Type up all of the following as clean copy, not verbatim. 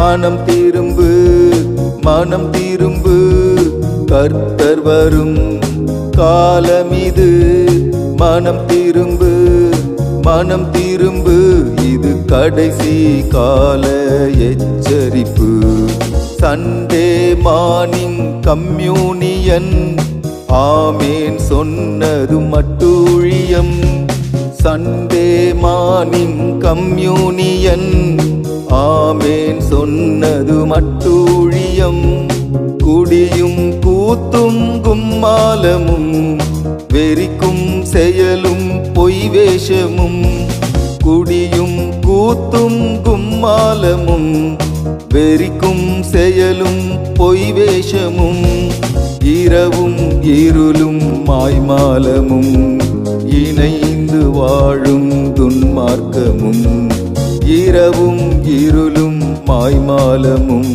மனம் திரும்பு, மனம் திரும்பு, கர்த்தர் வரும் காலமிது. மனம் திரும்பு, மனம் திரும்பு, இது கடைசி கால எச்சரிப்பு. சண்டே மார்னிங் கம்யூனியன், ஆமேன் சொன்னது மட்டூழியம். சண்டே மார்னிங் கம்யூனியன், ஆமேன் சொன்னது மட்டூழியம். குடியும் கூத்தும் கும்மாலமும், வெறிக்கும் செயலும் பொய் வேஷமும். குடியும் கூத்தும் கும்மாலமும், வெறிக்கும் செயலும் பொய் வேஷமும். இரவும் இருளும் மாய்மாலமும், இணைந்து வாழும் துன்மார்க்கமும். இரவும் இருளும் மாய்மாலமும்,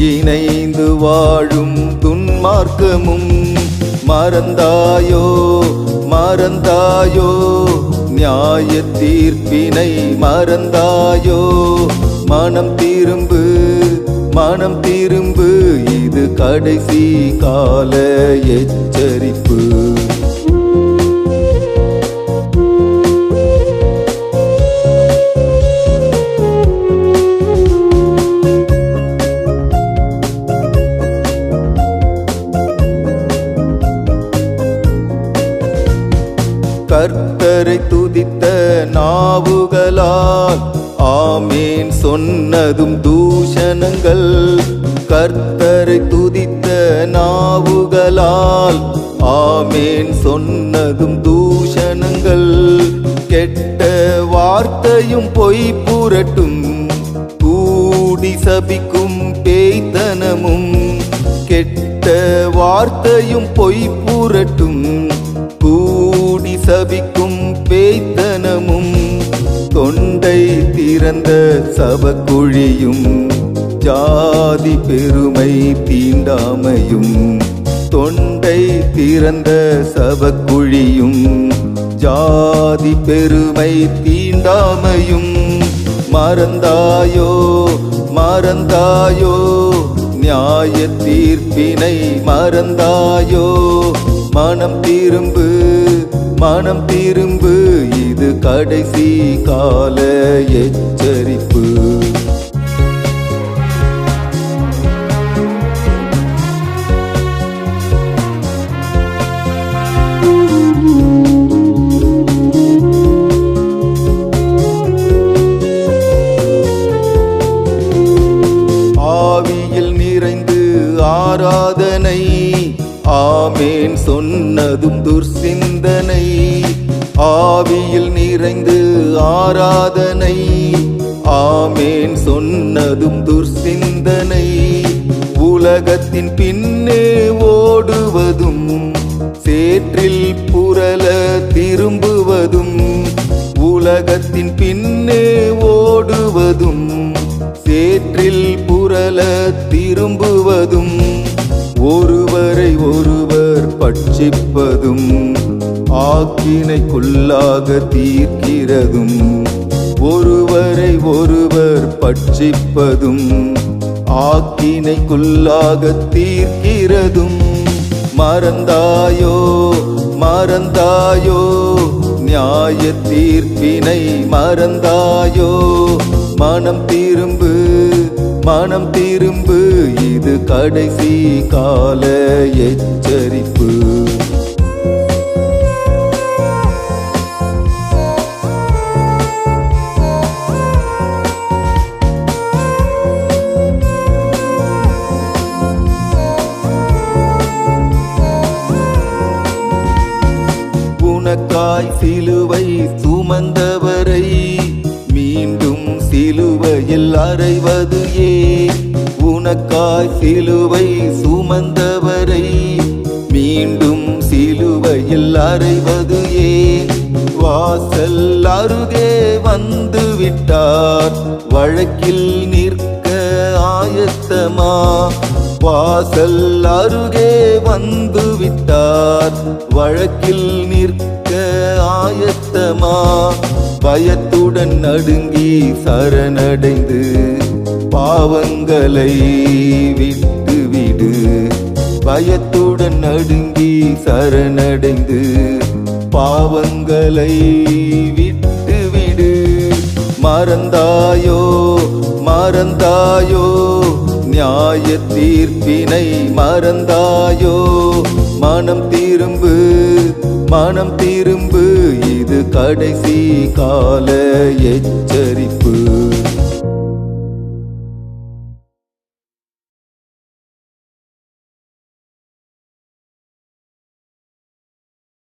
இணைந்து வாழும் துன்மார்க்கமும். மறந்தாயோ மறந்தாயோ, நியாய தீர்ப்பினை மறந்தாயோ. மனம் திரும்பு, மனம் திரும்பு, இது கடைசி கால எச்சரிப்பு. கர்த்தரை துதித்த நாவுகளால், ஆமேன் சொன்னதும் தூஷணங்கள். கர்த்தரை துதித்த நாவுகளால், ஆமேன் சொன்னதும் தூஷணங்கள். கெட்ட வார்த்தையும் பொய் புரட்டும், கூடி சபிக்கும் பேய்த்தனமும். கெட்ட வார்த்தையும் பொய் புரட்டும், கூடி சபிக்கும் பேய்த்தனமும். தொண்டை திறந்த சபக்குழியும், ஜாதி பெருமை தீண்டாமையும். தொண்டை திறந்த சபக்குழியும், ஜாதி பெருமை தீண்டாமையும். மறந்தாயோ மறந்தாயோ, நியாய தீர்ப்பினை மறந்தாயோ. மனம் திரும்பு, மனம் திரும்பு, இது கடைசி கால எச்சரிப்பு. ஆவியில் நிறைந்து ஆராதனை, ஆமேன் சொன்னதும் துர்சிந்தனை. ஆவியில் நிறைந்து ஆராதனை, ஆமேன் சொன்னதும் துர்சிந்தனை. உலகத்தின் பின்னே ஓடுவதும், சேற்றில் புரள திரும்புவதும். உலகத்தின் பின்னே ஓடுவதும், சேற்றில் புரள திரும்புவதும். ஒருவரை ஒருவர் பட்சிப்பதும், ஆக்கினைக்குள்ளாக தீர்க்கிறதும். ஒருவரை ஒருவர் பட்சிப்பதும், ஆக்கினைக்குள்ளாக தீர்க்கிறதும். மறந்தாயோ மறந்தாயோ, நியாய தீர்ப்பினை மறந்தாயோ. மனம் திரும்பு, மனம் திரும்பு, இது கடைசி கால எச்சரிப்பு. உனக்காய் சிலுவை சுமந்தவரை, மீண்டும் சிலுவையில் அறைவது ஏன்? உனக்காய் சிலுவை சுமந்தவரை, மீண்டும் சிலுவையில் அறைவது ஏன்? வாசல் அருகே வந்து விட்டார், வழக்கில் நிற்க ஆயத்தமா? வாசல் அருகே வந்து விட்டார், வழக்கில் நிற்க ஆயத்தமா? பயத்துடன் நடுங்கி சரணடைந்து, பாவங்களை விட்டுவிடு, பயத்துடன் நடுங்கி சரணடைந்து பாவங்களை விட்டுவிடு. மறந்தாயோ மறந்தாயோ நியாய தீர்ப்பினை மறந்தாயோ, மனம் திரும்பு மனம் திரும்பு, இது கடைசி கால எச்சரிக்கை.